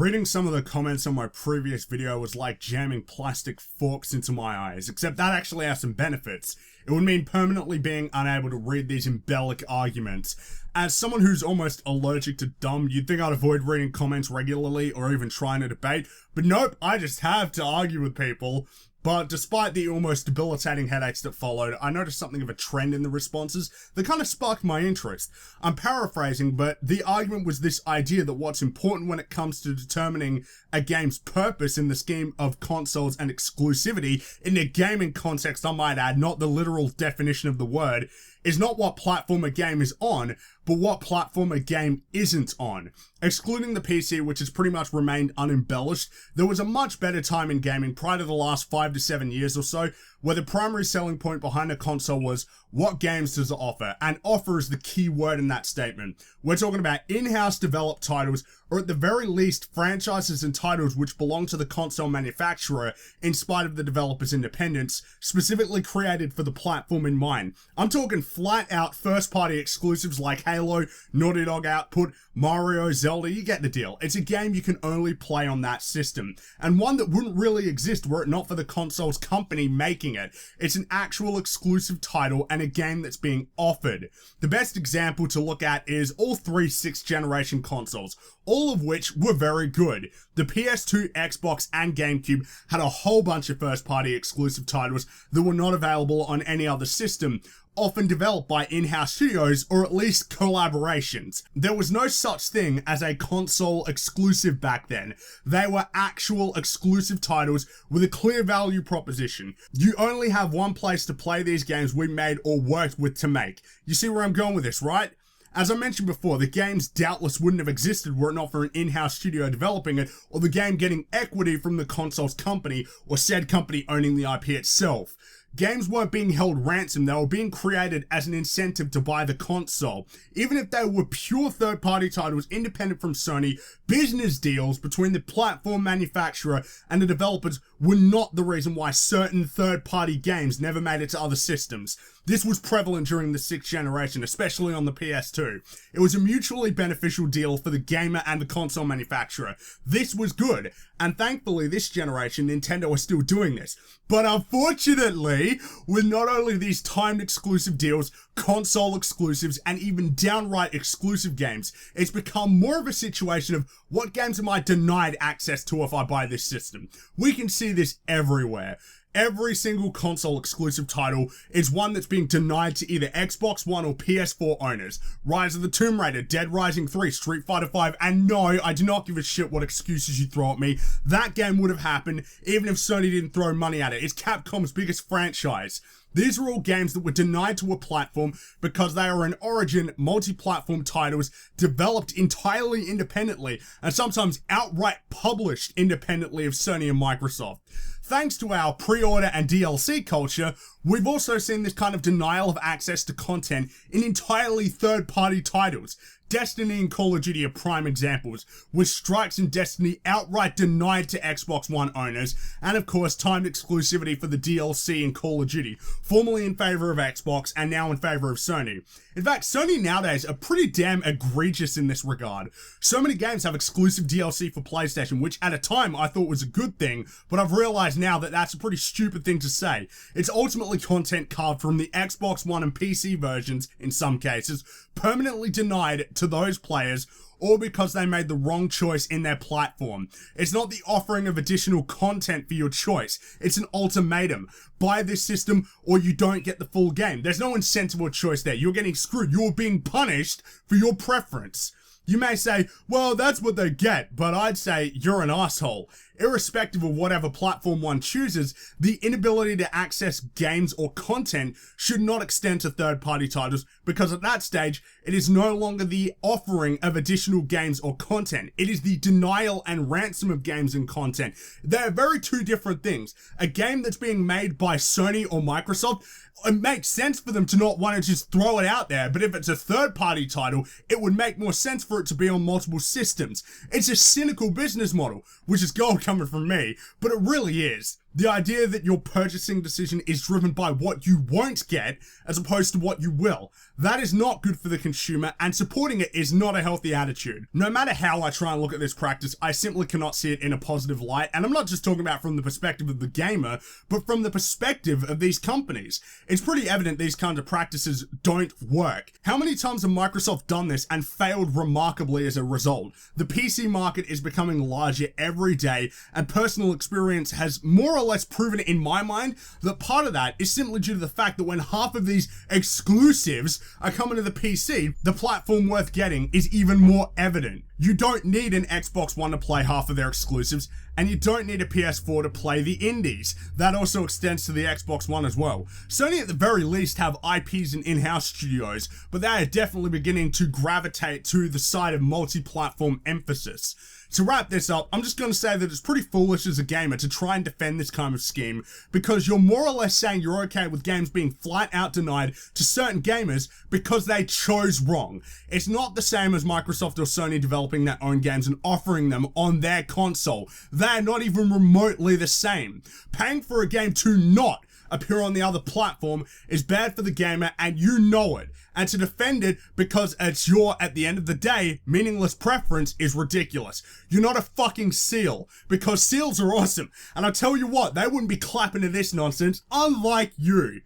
Reading some of the comments on my previous video was like jamming plastic forks into my eyes, except that actually has some benefits. It would mean permanently being unable to read these embellic arguments. As someone who's almost allergic to dumb, you'd think I'd avoid reading comments regularly or even trying to debate, but nope, I just have to argue with people. But despite the almost debilitating headaches that followed, I noticed something of a trend in the responses that kind of sparked my interest. I'm paraphrasing, but the argument was this idea that what's important when it comes to determining a game's purpose in the scheme of consoles and exclusivity, in the gaming context I might add, not the literal definition of the word, is not what platform a game is on, but what platform a game isn't on. Excluding the PC, which has pretty much remained unembellished, there was a much better time in gaming prior to the last 5 to 7 years or so, where the primary selling point behind a console was, what games does it offer? And offer is the key word in that statement. We're talking about in-house developed titles, or at the very least, franchises and titles which belong to the console manufacturer, in spite of the developer's independence, specifically created for the platform in mind. I'm talking flat-out first-party exclusives like Halo, Naughty Dog output, Mario, Zelda, you get the deal. It's a game you can only play on that system, and one that wouldn't really exist were it not for the console's company making it. It's an actual exclusive title and a game that's being offered. The best example to look at is all three 6th generation consoles, all of which were very good. The PS2, Xbox, and GameCube had a whole bunch of first-party exclusive titles that were not available on any other system, often developed by in-house studios or at least collaborations. There was no such thing as a console exclusive back then. They were actual exclusive titles with a clear value proposition. You only have one place to play these games we made or worked with to make. You see where I'm going with this, right? As I mentioned before, the games doubtless wouldn't have existed were it not for an in-house studio developing it, or the game getting equity from the console's company, or said company owning the IP itself. Games weren't being held ransom, they were being created as an incentive to buy the console. Even if they were pure third-party titles independent from Sony, business deals between the platform manufacturer and the developers were not the reason why certain third-party games never made it to other systems. This was prevalent during the 6th generation, especially on the PS2. It was a mutually beneficial deal for the gamer and the console manufacturer. This was good, and thankfully this generation, Nintendo are still doing this. But unfortunately, with not only these timed exclusive deals, console exclusives, and even downright exclusive games, it's become more of a situation of what games am I denied access to if I buy this system? We can see this everywhere. Every single console exclusive title is one that's being denied to either Xbox One or PS4 owners. Rise of the Tomb Raider, Dead Rising 3, Street Fighter 5, and no, I do not give a shit what excuses you throw at me. That game would have happened even if Sony didn't throw money at it. It's Capcom's biggest franchise. These are all games that were denied to a platform because they are in origin multi-platform titles developed entirely independently and sometimes outright published independently of Sony and Microsoft. Thanks to our pre-order and DLC culture, we've also seen this kind of denial of access to content in entirely third-party titles. Destiny and Call of Duty are prime examples, with Strikes and Destiny outright denied to Xbox One owners, and of course timed exclusivity for the DLC in Call of Duty, formerly in favour of Xbox and now in favour of Sony. In fact, Sony nowadays are pretty damn egregious in this regard. So many games have exclusive DLC for PlayStation, which at a time I thought was a good thing, but I've realised now that that's a pretty stupid thing to say. It's ultimately content carved from the Xbox One and PC versions, in some cases, permanently denied to those players, or because they made the wrong choice in their platform. It's not the offering of additional content for your choice, it's an ultimatum. Buy this system or you don't get the full game. There's no incentive or choice there. You're getting screwed. You're being punished for your preference. You may say, well, that's what they get, but I'd say you're an asshole. Irrespective of whatever platform one chooses, the inability to access games or content should not extend to third-party titles, because at that stage, it is no longer the offering of additional games or content. It is the denial and ransom of games and content. They're very two different things. A game that's being made by Sony or Microsoft, it makes sense for them to not want to just throw it out there, but if it's a third-party title, it would make more sense for it to be on multiple systems. It's a cynical business model, which is gold coming from me, but it really is. The idea that your purchasing decision is driven by what you won't get as opposed to what you will. That is not good for the consumer, and supporting it is not a healthy attitude. No matter how I try and look at this practice, I simply cannot see it in a positive light, and I'm not just talking about from the perspective of the gamer, but from the perspective of these companies. It's pretty evident these kinds of practices don't work. How many times have Microsoft done this and failed remarkably as a result? The PC market is becoming larger every day, and personal experience has more or less proven in my mind that part of that is simply due to the fact that when half of these exclusives are coming to the PC, the platform worth getting is even more evident. You don't need an Xbox One to play half of their exclusives, and you don't need a PS4 to play the indies. That also extends to the Xbox One as well. Sony at the very least have IPs and in-house studios, but they are definitely beginning to gravitate to the side of multi-platform emphasis. To wrap this up, I'm just going to say that it's pretty foolish as a gamer to try and defend this kind of scheme, because you're more or less saying you're okay with games being flat out denied to certain gamers because they chose wrong. It's not the same as Microsoft or Sony developing their own games and offering them on their console. They're not even remotely the same. Paying for a game to not appear on the other platform is bad for the gamer, and you know it. And to defend it because it's your, at the end of the day, meaningless preference is ridiculous. You're not a fucking seal, because seals are awesome. And I tell you what, they wouldn't be clapping to this nonsense, unlike you.